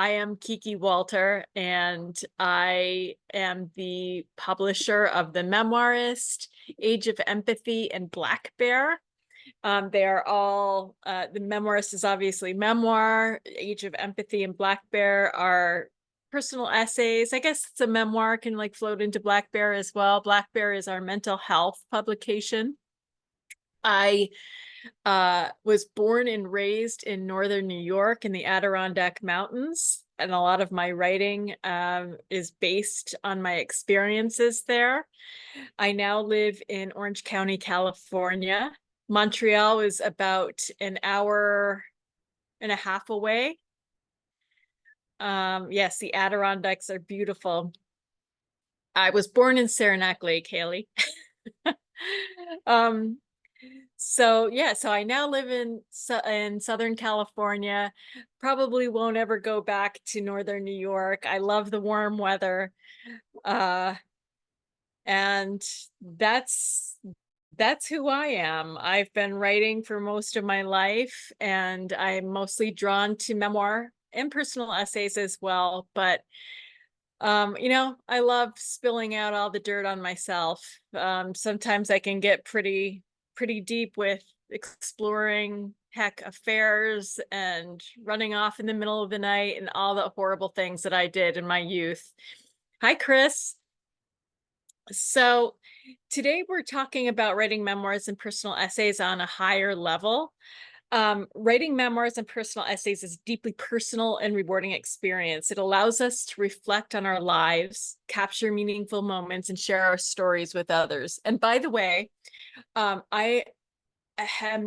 I am KiKi Walter, and I am the publisher of The Memoirist, Age of Empathy, and Black Bear. They are all, The Memoirist is obviously memoir, Age of Empathy and Black Bear are personal essays. I guess it's a memoir, can like float into Black Bear as well. Black Bear is our mental health publication. I was born and raised in northern New York in the Adirondack Mountains, and a lot of my writing is based on my experiences there. I now live in Orange County, California. Montreal is about an hour and a half away. Yes, the Adirondacks are beautiful. I was born in Saranac Lake, Haley. So I now live in Southern California. Probably won't ever go back to Northern New York. I love the warm weather. And that's who I am. I've been writing for most of my life, and I'm mostly drawn to memoir and personal essays as well. But I love spilling out all the dirt on myself. Sometimes I can get pretty deep with exploring affairs and running off in the middle of the night and all the horrible things that I did in my youth. Hi, Chris. So today we're talking about writing memoirs and personal essays on a higher level. Writing memoirs and personal essays is a deeply personal and rewarding experience. It allows us to reflect on our lives, capture meaningful moments, and share our stories with others. And by the way, I have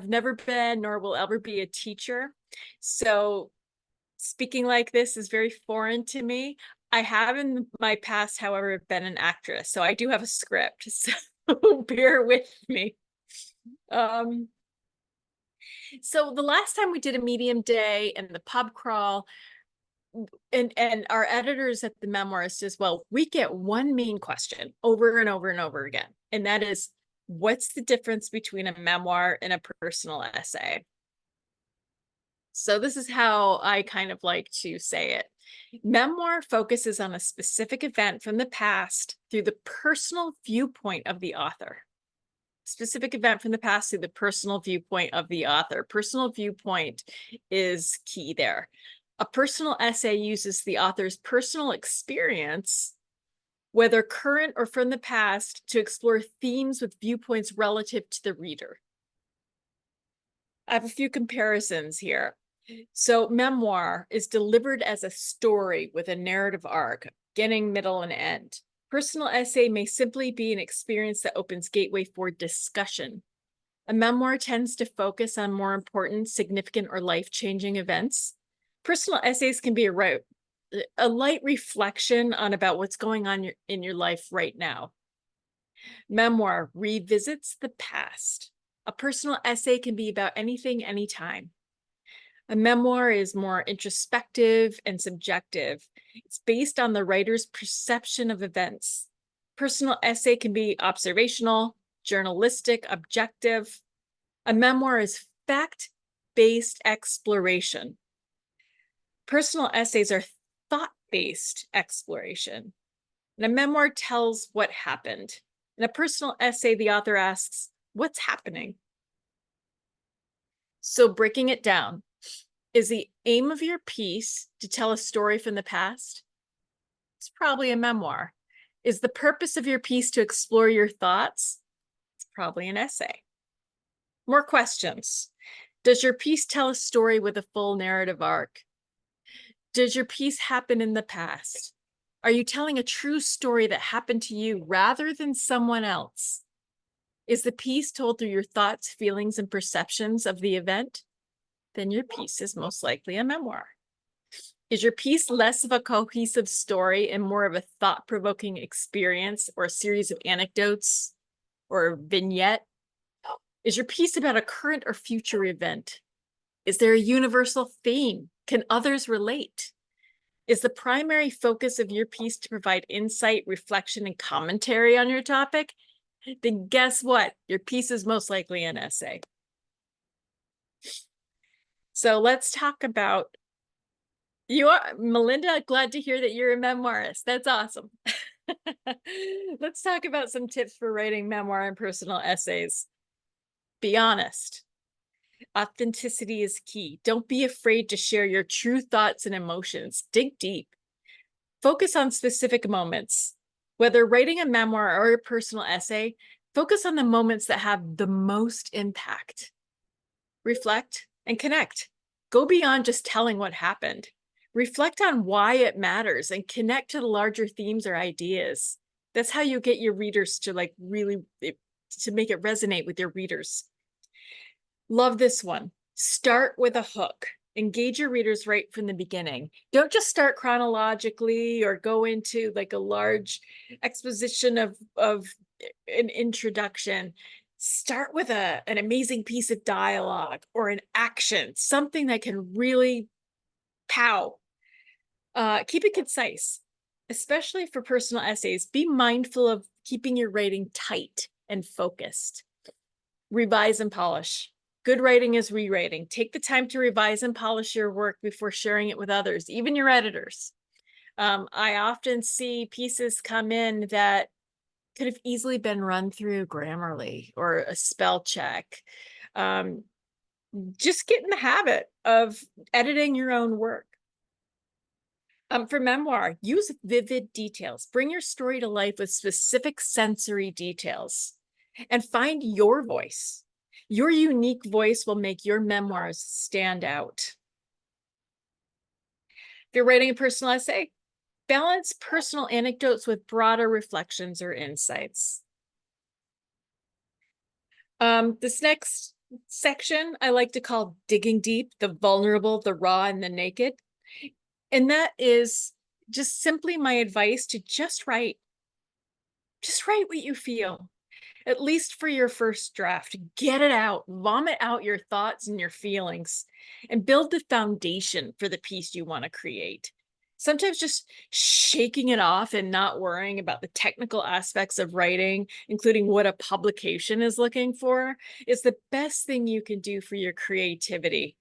never been, nor will ever be a teacher. So speaking like this is very foreign to me. I have in my past, however, been an actress. So I do have a script. So bear with me. So the last time we did a medium day and the pub crawl, and our editors at the Memoirist as well, we get one main question over and over and over again. And that is, what's the difference between a memoir and a personal essay? So this is how I kind of like to say it. Memoir focuses on a specific event from the past through the personal viewpoint of the author. Specific event from the past through the personal viewpoint of the author. Personal viewpoint is key there. A personal essay uses the author's personal experience, whether current or from the past, to explore themes with viewpoints relative to the reader. I have a few comparisons here. So memoir is delivered as a story with a narrative arc, beginning, middle, and end. Personal essay may simply be an experience that opens gateway for discussion. A memoir tends to focus on more important, significant, or life-changing events. Personal essays can be a light reflection on about what's going on in your life right now. Memoir revisits the past. A personal essay can be about anything, anytime. A memoir is more introspective and subjective. It's based on the writer's perception of events. Personal essay can be observational, journalistic, objective. A memoir is fact-based exploration. Personal essays are thought-based exploration. And a memoir tells what happened. In a personal essay, the author asks, what's happening? So breaking it down, is the aim of your piece to tell a story from the past? It's probably a memoir. Is the purpose of your piece to explore your thoughts? It's probably an essay. More questions. Does your piece tell a story with a full narrative arc? Does your piece happen in the past? Are you telling a true story that happened to you rather than someone else? Is the piece told through your thoughts, feelings, and perceptions of the event? Then your piece is most likely a memoir. Is your piece less of a cohesive story and more of a thought-provoking experience or a series of anecdotes or a vignette? Is your piece about a current or future event? Is there a universal theme? Can others relate? Is the primary focus of your piece to provide insight, reflection, and commentary on your topic? Then guess what? Your piece is most likely an essay. So let's talk about You are, Melinda, glad to hear that you're a memoirist. That's awesome. Let's talk about some tips for writing memoir and personal essays. Be honest. Authenticity is key. Don't be afraid to share your true thoughts and emotions. Dig deep. Focus on specific moments. Whether writing a memoir or a personal essay, focus on the moments that have the most impact. Reflect and connect. Go beyond just telling what happened. Reflect on why it matters and connect to the larger themes or ideas. That's how you get your readers to really to make it resonate with your readers. Love this one. Start with a hook. Engage your readers right from the beginning. Don't just start chronologically or go into like a large exposition of an introduction. Start with an amazing piece of dialogue or an action, something that can really pow. Keep it concise, especially for personal essays. Be mindful of keeping your writing tight and focused. Revise and polish. Good writing is rewriting. Take the time to revise and polish your work before sharing it with others, even your editors. I often see pieces come in that could have easily been run through Grammarly or a spell check. Just get in the habit of editing your own work. For memoir, use vivid details. Bring your story to life with specific sensory details and find your voice. Your unique voice will make your memoirs stand out. If you're writing a personal essay, balance personal anecdotes with broader reflections or insights. This next section I like to call digging deep, the vulnerable, the raw, and the naked. And that is just simply my advice to just write. Just write what you feel, at least for your first draft. Get it out, vomit out your thoughts and your feelings, and build the foundation for the piece you want to create. Sometimes just shaking it off and not worrying about the technical aspects of writing, including what a publication is looking for, is the best thing you can do for your creativity.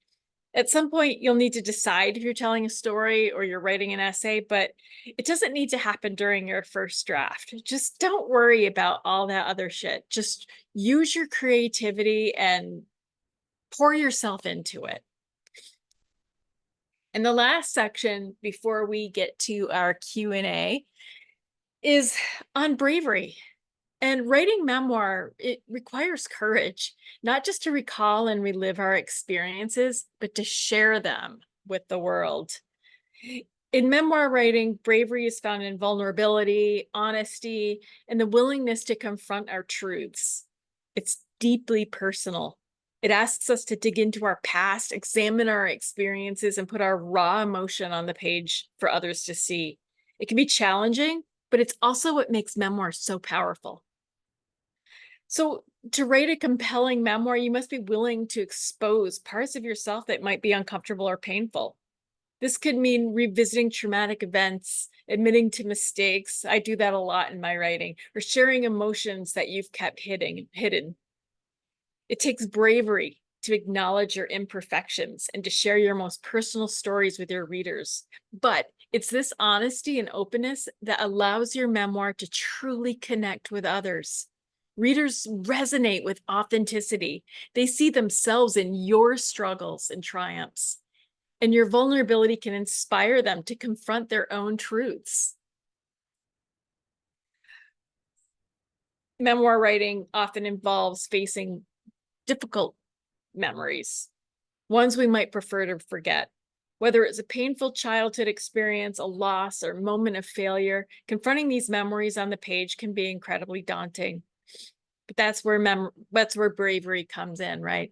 At some point, you'll need to decide if you're telling a story or you're writing an essay, but it doesn't need to happen during your first draft. Just don't worry about all that other shit. Just use your creativity and pour yourself into it. And the last section before we get to our Q&A is on bravery. And writing memoir, it requires courage, not just to recall and relive our experiences, but to share them with the world. In memoir writing, bravery is found in vulnerability, honesty, and the willingness to confront our truths. It's deeply personal. It asks us to dig into our past, examine our experiences, and put our raw emotion on the page for others to see. It can be challenging, but it's also what makes memoir so powerful. So to write a compelling memoir, you must be willing to expose parts of yourself that might be uncomfortable or painful. This could mean revisiting traumatic events, admitting to mistakes. I do that a lot in my writing, or sharing emotions that you've kept hidden. It takes bravery to acknowledge your imperfections and to share your most personal stories with your readers. But it's this honesty and openness that allows your memoir to truly connect with others. Readers resonate with authenticity. They see themselves in your struggles and triumphs, and your vulnerability can inspire them to confront their own truths. Memoir writing often involves facing difficult memories, ones we might prefer to forget. Whether it's a painful childhood experience, a loss, or moment of failure, confronting these memories on the page can be incredibly daunting. But that's where bravery comes in, right?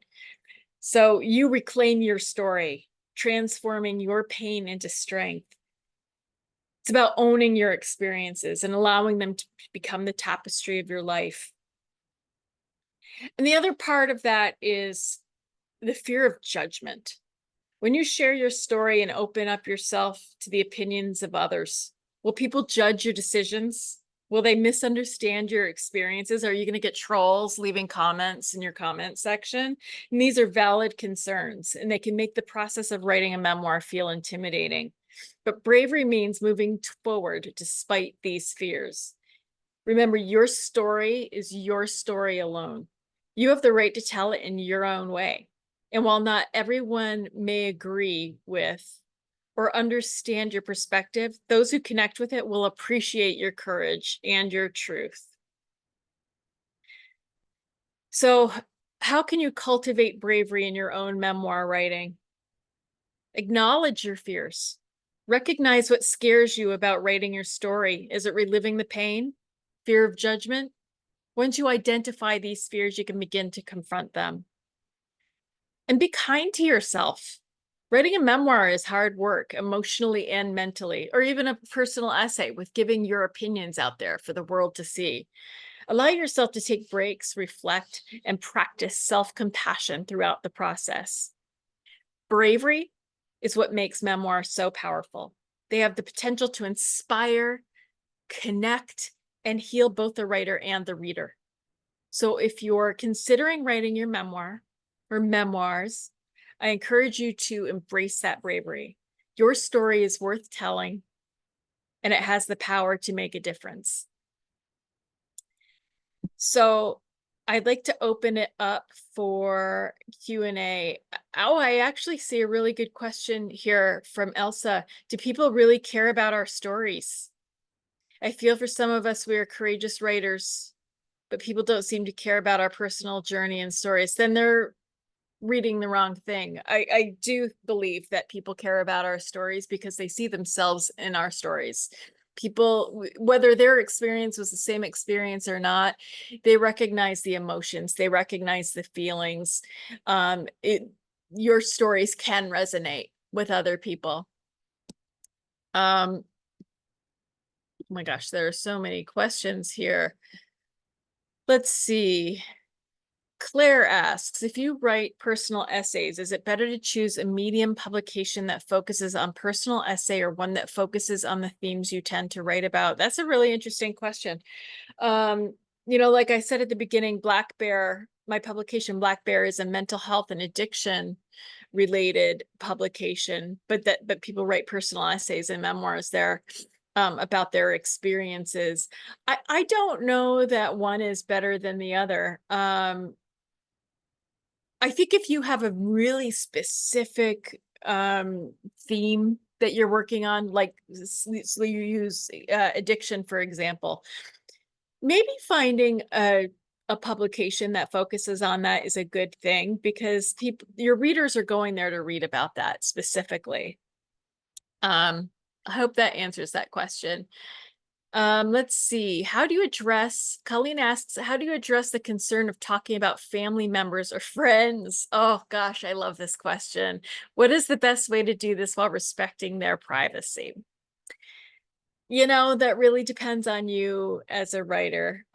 So you reclaim your story, transforming your pain into strength. It's about owning your experiences and allowing them to become the tapestry of your life. And the other part of that is the fear of judgment. When you share your story and open up yourself to the opinions of others, will people judge your decisions? Will they misunderstand your experiences? Are you going to get trolls leaving comments in your comment section? And these are valid concerns, and they can make the process of writing a memoir feel intimidating. But bravery means moving forward despite these fears. Remember, your story is your story alone. You have the right to tell it in your own way. And while not everyone may agree with or understand your perspective, those who connect with it will appreciate your courage and your truth. So, how can you cultivate bravery in your own memoir writing? Acknowledge your fears. Recognize what scares you about writing your story. Is it reliving the pain? Fear of judgment? Once you identify these fears, you can begin to confront them. And be kind to yourself. Writing a memoir is hard work, emotionally and mentally, or even a personal essay with giving your opinions out there for the world to see. Allow yourself to take breaks, reflect, and practice self compassion throughout the process. Bravery is what makes memoirs so powerful. They have the potential to inspire, connect, and heal both the writer and the reader. So if you're considering writing your memoir or memoirs, I encourage you to embrace that bravery. Your story is worth telling, and it has the power to make a difference. So I'd like to open it up for Q&A. Oh, I actually see a really good question here from Elsa. Do people really care about our stories? I feel for some of us, we are courageous writers, but people don't seem to care about our personal journey and stories. Then they're reading the wrong thing. I do believe that people care about our stories because they see themselves in our stories. People, whether their experience was the same experience or not, they recognize the emotions, they recognize the feelings. Your stories can resonate with other people. Oh my gosh, there are so many questions here. Let's see. Claire asks, if you write personal essays, is it better to choose a medium publication that focuses on personal essay or one that focuses on the themes you tend to write about? That's a really interesting question. Like I said at the beginning, Black Bear, my publication Black Bear, is a mental health and addiction related publication, but people write personal essays and memoirs there about their experiences. I don't know that one is better than the other. I think if you have a really specific theme that you're working on, like so you use addiction, for example, maybe finding a publication that focuses on that is a good thing because your readers are going there to read about that specifically. I hope that answers that question. Let's see. Colleen asks, how do you address the concern of talking about family members or friends? Oh gosh, I love this question. What is the best way to do this while respecting their privacy? That really depends on you as a writer.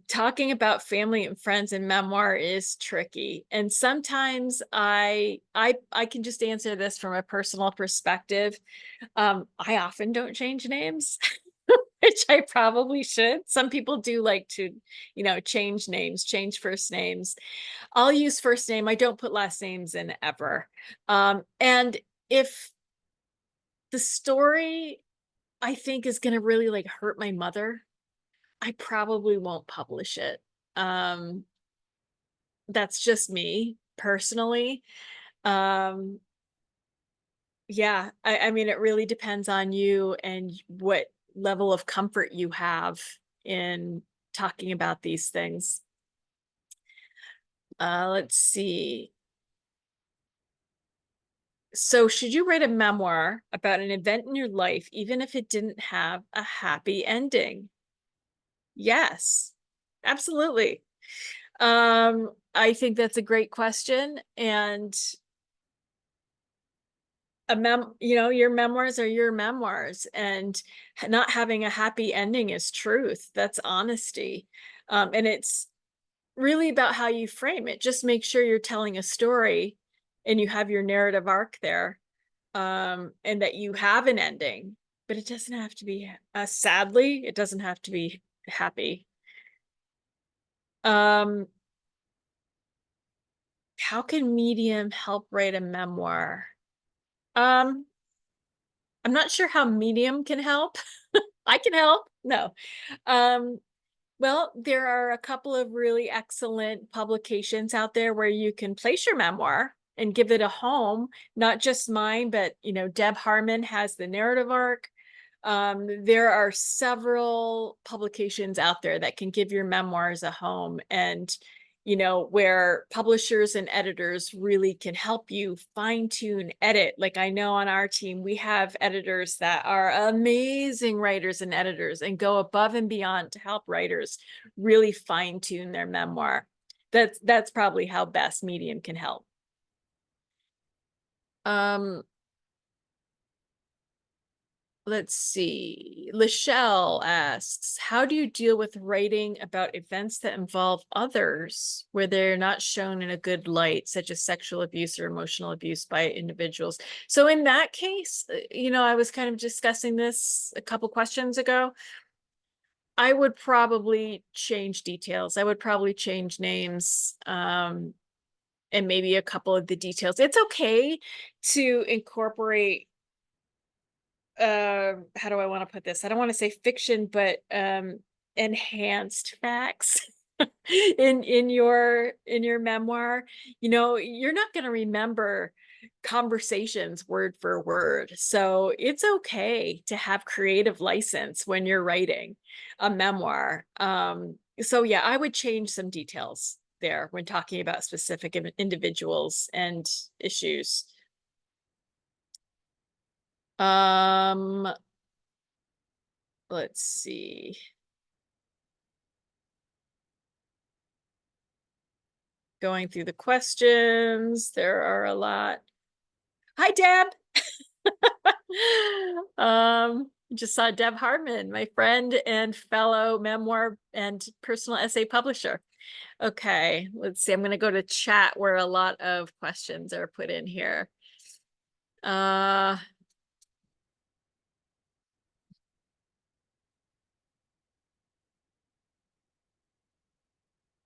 Talking about family and friends in memoir is tricky. And sometimes I can just answer this from a personal perspective. I often don't change names. Which I probably should. Some people do like to, change names, change first names. I'll use first name. I don't put last names in ever. And if the story I think is going to really like hurt my mother, I probably won't publish it. That's just me personally. Um, yeah, I mean, it really depends on you and what level of comfort you have in talking about these things. Let's see. So, should you write a memoir about an event in your life, even if it didn't have a happy ending? Yes, absolutely. I think that's a great question. And your memoirs are your memoirs, and not having a happy ending is truth. That's honesty. And it's really about how you frame it. Just make sure you're telling a story and you have your narrative arc there, and that you have an ending, but it doesn't have to be, sadly, it doesn't have to be happy. Um, how can Medium help write a memoir? Um, I'm not sure how Medium can help. I can help. No. Um, well, there are a couple of really excellent publications out there where you can place your memoir and give it a home, not just mine, but Deb Harmon has the narrative arc. There are several publications out there that can give your memoirs a home, and where publishers and editors really can help you fine tune, edit. Like, I know on our team, we have editors that are amazing writers and editors and go above and beyond to help writers really fine tune their memoir. That's probably how best Medium can help. Um, Let's see. Lachelle asks, how do you deal with writing about events that involve others where they're not shown in a good light, such as sexual abuse or emotional abuse by individuals? So in that case, I was kind of discussing this a couple questions ago. I would probably change details. I would probably change names, and maybe a couple of the details. It's okay to incorporate, how do I want to put this? I don't want to say fiction, but enhanced facts in your memoir. You're not going to remember conversations word for word. So it's okay to have creative license when you're writing a memoir. So yeah, I would change some details there when talking about specific individuals and issues. Um, let's see. Going through the questions, there are a lot. Hi, Deb. Just saw Deb Hartman, my friend and fellow memoir and personal essay publisher. Okay, let's see. I'm going to go to chat where a lot of questions are put in here.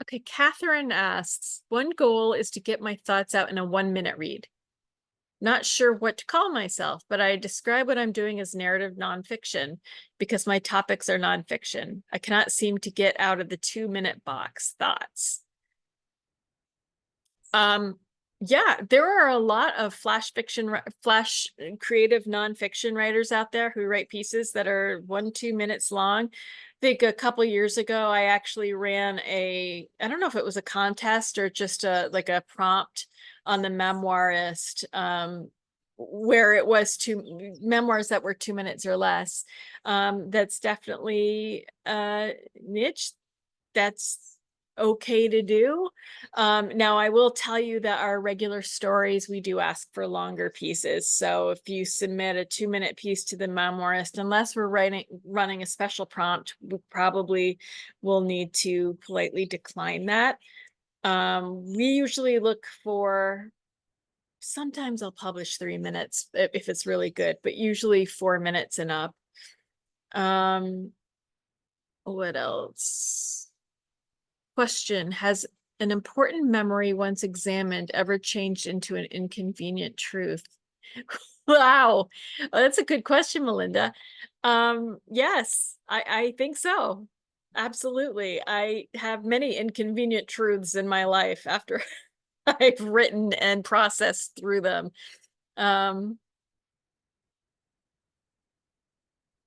Okay, Catherine asks, one goal is to get my thoughts out in a 1-minute read. Not sure what to call myself, but I describe what I'm doing as narrative nonfiction because my topics are nonfiction. I cannot seem to get out of the 2-minute box. Thoughts? Yeah, there are a lot of flash creative nonfiction writers out there who write pieces that are 1-2 minutes long. I think a couple years ago, I actually ran I don't know if it was a contest or just like a prompt on the Memoirist, where it was memoirs that were 2 minutes or less. That's definitely a niche that's okay to do. Now, I will tell you that our regular stories, we do ask for longer pieces. So if you submit a 2-minute piece to the Memoirist, unless we're running a special prompt, we probably will need to politely decline that. We usually look for, sometimes I'll publish 3 minutes if it's really good, but usually 4 minutes and up. What else? Question, has an important memory once examined ever changed into an inconvenient truth? Wow. Well, that's a good question, Melinda. Yes, I think so. Absolutely. I have many inconvenient truths in my life after I've written and processed through them. Um,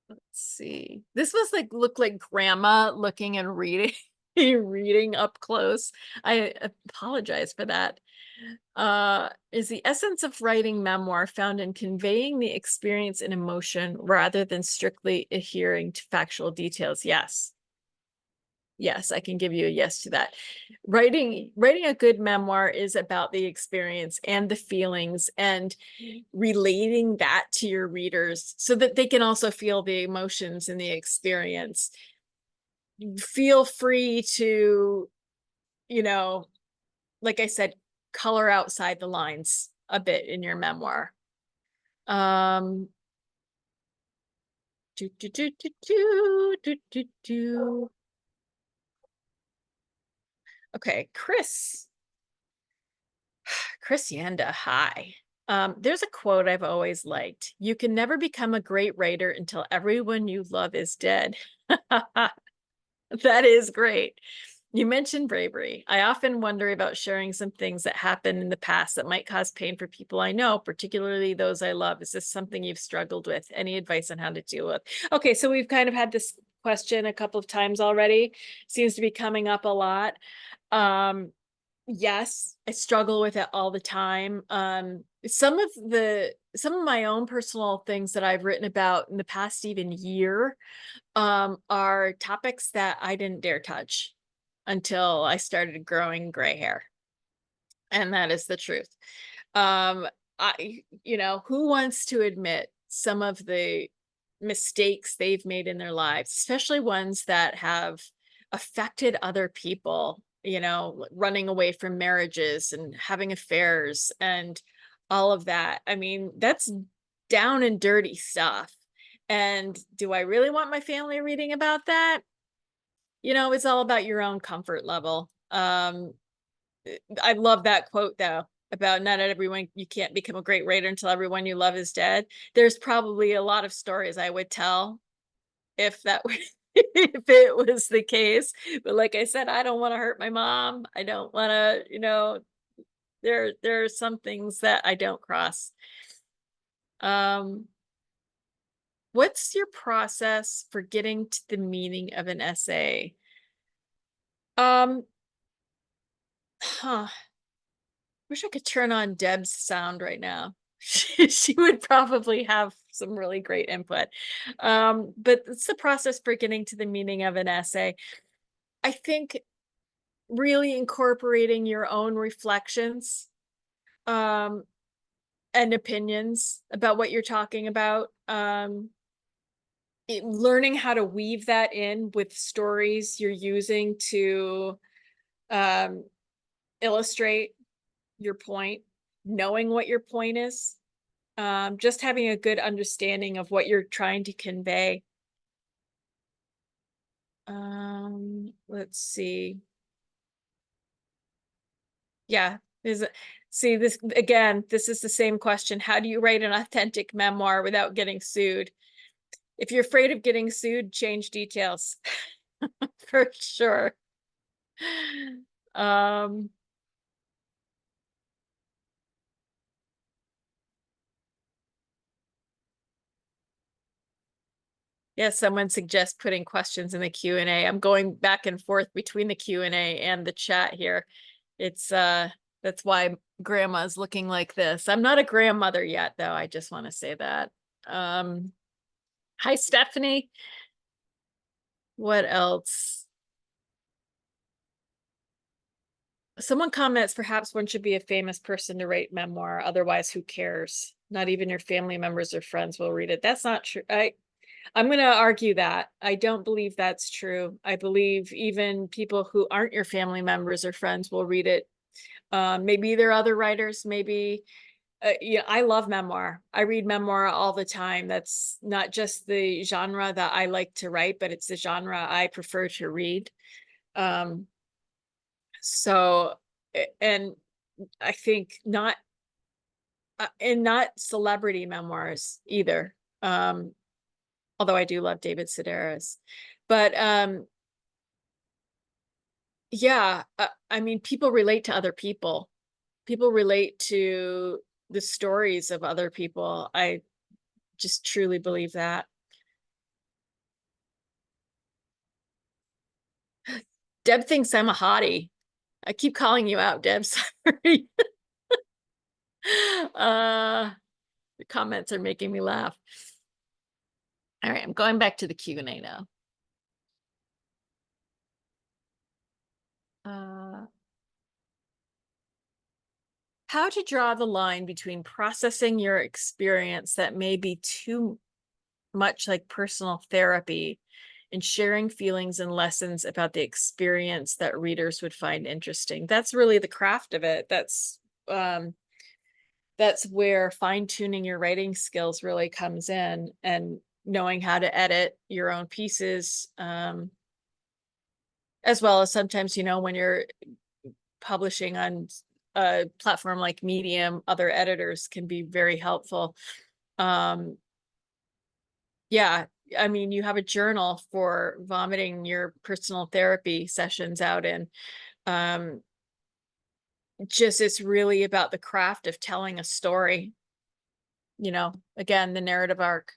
let's see. This was like, look like grandma looking and reading reading up close. I apologize for that. Is the essence of writing memoir found in conveying the experience and emotion rather than strictly adhering to factual details? Yes. Yes, I can give you a yes to that. Writing a good memoir is about the experience and the feelings and relating that to your readers so that they can also feel the emotions and the experience. Feel free to, like I said, color outside the lines a bit in your memoir. Um, do, do, do, do, do, do, do, do. Okay, Chris Yanda, hi. There's a quote I've always liked. You can never become a great writer until everyone you love is dead. That is great. You mentioned bravery. I often wonder about sharing some things that happened in the past that might cause pain for people I know, particularly those I love. Is this something you've struggled with? Any advice on how to deal with? Okay, so we've kind of had this question a couple of times already. Seems to be coming up a lot. Um, yes, I struggle with it all the time. Some of my own personal things that I've written about in the past even year are topics that I didn't dare touch until I started growing gray hair. And that is the truth. Um, who wants to admit some of the mistakes they've made in their lives, especially ones that have affected other people, running away from marriages and having affairs and all of that. I mean, that's down and dirty stuff. And do I really want my family reading about that? It's all about your own comfort level. I love that quote though about not everyone you can't become a great writer until everyone you love is dead. There's probably a lot of stories I would tell if that were if it was the case. But like I said, I don't want to hurt my mom. I don't want to, there are some things that I don't cross. Um what's your process for getting to the meaning of an essay? Um huh. Wish I could turn on Deb's sound right now. She would probably have some really great input. But it's the process for getting to the meaning of an essay. I think really incorporating your own reflections um, and opinions about what you're talking about. Learning how to weave that in with stories you're using to um, illustrate your point, knowing what your point is. Just having a good understanding of what you're trying to convey. Let's see. Yeah, see this again, this is the same question. How do you write an authentic memoir without getting sued? If you're afraid of getting sued, change details for sure. Um, yeah, someone suggests putting questions in the Q&A. I'm going back and forth between the Q&A and the chat here. It's that's why grandma's looking like this. I'm not a grandmother yet though. I just want to say that. Hi Stephanie. What else? Someone comments perhaps one should be a famous person to write memoir, otherwise who cares? Not even your family members or friends will read it. That's not true. I'm going to argue that. I don't believe that's true. I believe even people who aren't your family members or friends will read it. Maybe there are other writers, maybe yeah, I love memoir. I read memoir all the time. That's not just the genre that I like to write, but it's the genre I prefer to read. Um, so, and I think not, and not celebrity memoirs either. Although I do love David Sedaris, but yeah, I mean, people relate to other people. People relate to the stories of other people. I just truly believe that. Deb thinks I'm a hottie. I keep calling you out, Deb. Sorry. uh, the comments are making me laugh. All right, I'm going back to the Q&A now. How to draw the line between processing your experience that may be too much like personal therapy and sharing feelings and lessons about the experience that readers would find interesting. That's really the craft of it. That's where fine-tuning your writing skills really comes in, and knowing how to edit your own pieces, as well as sometimes, when you're publishing on a platform like Medium, other editors can be very helpful. Yeah, I mean, you have a journal for vomiting your personal therapy sessions out in. Um, just it's really about the craft of telling a story, again, the narrative arc.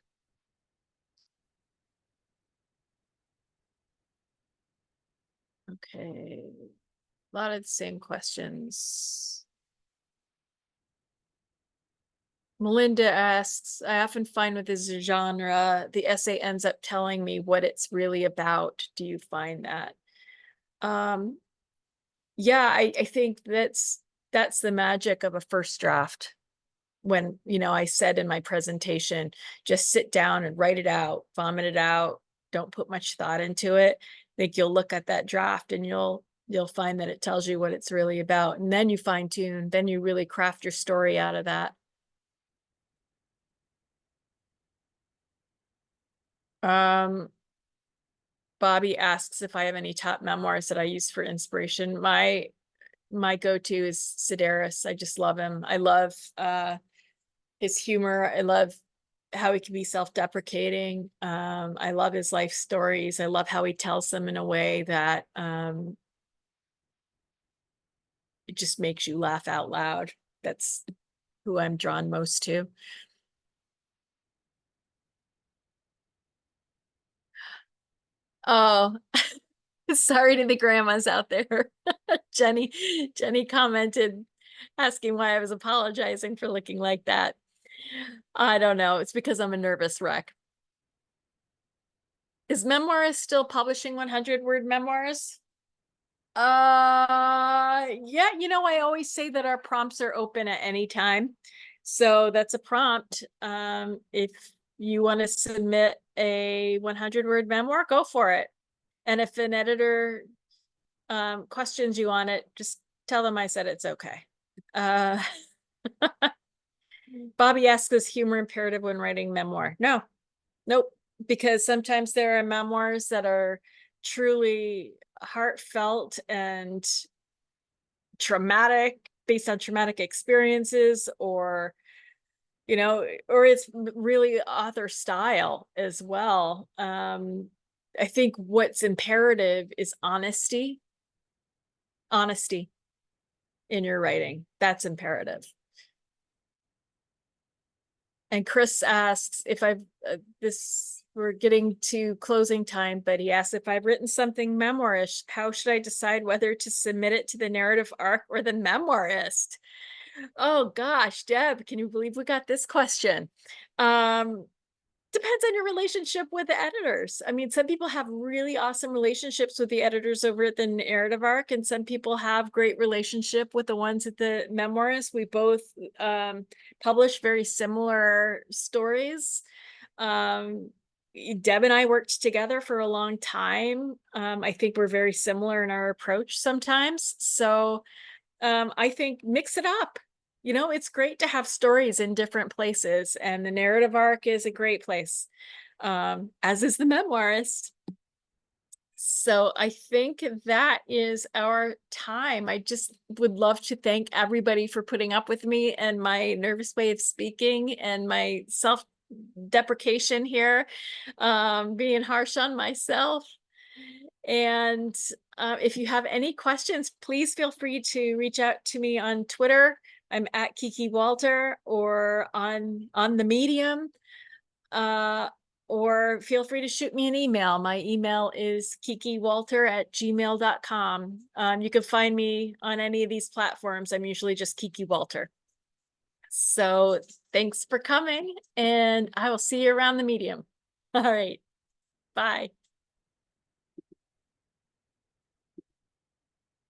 Okay. A lot of the same questions. Melinda asks, I often find with this genre, the essay ends up telling me what it's really about. Do you find that? Um, yeah, I think that's the magic of a first draft. When, I said in my presentation, just sit down and write it out, vomit it out, don't put much thought into it. I think you'll look at that draft and you'll find that it tells you what it's really about. And then you fine tune, then you really craft your story out of that. Um, Bobby asks if I have any top memoirs that I use for inspiration. My go-to is Sedaris. I just love him. I love his humor. I love how he can be self-deprecating. I love his life stories. I love how he tells them in a way that it just makes you laugh out loud. That's who I'm drawn most to. Oh, sorry to the grandmas out there. Jenny commented asking why I was apologizing for looking like that. I don't know. It's because I'm a nervous wreck. Is Memoir still publishing 100-word memoirs? Yeah, I always say that our prompts are open at any time. So that's a prompt. If you want to submit a 100-word memoir, go for it. And if an editor questions you on it, just tell them I said it's okay. Uh, Bobby asks, is humor imperative when writing memoir? No, nope. Because sometimes there are memoirs that are truly heartfelt and traumatic, based on traumatic experiences, or it's really author style as well. I think what's imperative is honesty in your writing. That's imperative. And Chris asks if I've we're getting to closing time, but he asks if I've written something memoirish, how should I decide whether to submit it to the narrative arc or the memoirist? Oh gosh, Deb, can you believe we got this question? Depends on your relationship with the editors. I mean, some people have really awesome relationships with the editors over at the narrative arc, and some people have great relationship with the ones at the memoirist. We both publish very similar stories. Deb and I worked together for a long time. I think we're very similar in our approach sometimes. So I think mix it up. It's great to have stories in different places, and the narrative arc is a great place, as is the memoirist. So I think that is our time. I just would love to thank everybody for putting up with me and my nervous way of speaking and my self-deprecation here, being harsh on myself. And if you have any questions, please feel free to reach out to me on Twitter. I'm at KiKi Walter, or on the Medium, or feel free to shoot me an email. My email is kikiwalter@gmail.com. You can find me on any of these platforms. I'm usually just KiKi Walter. So thanks for coming, and I will see you around the Medium. All right, bye.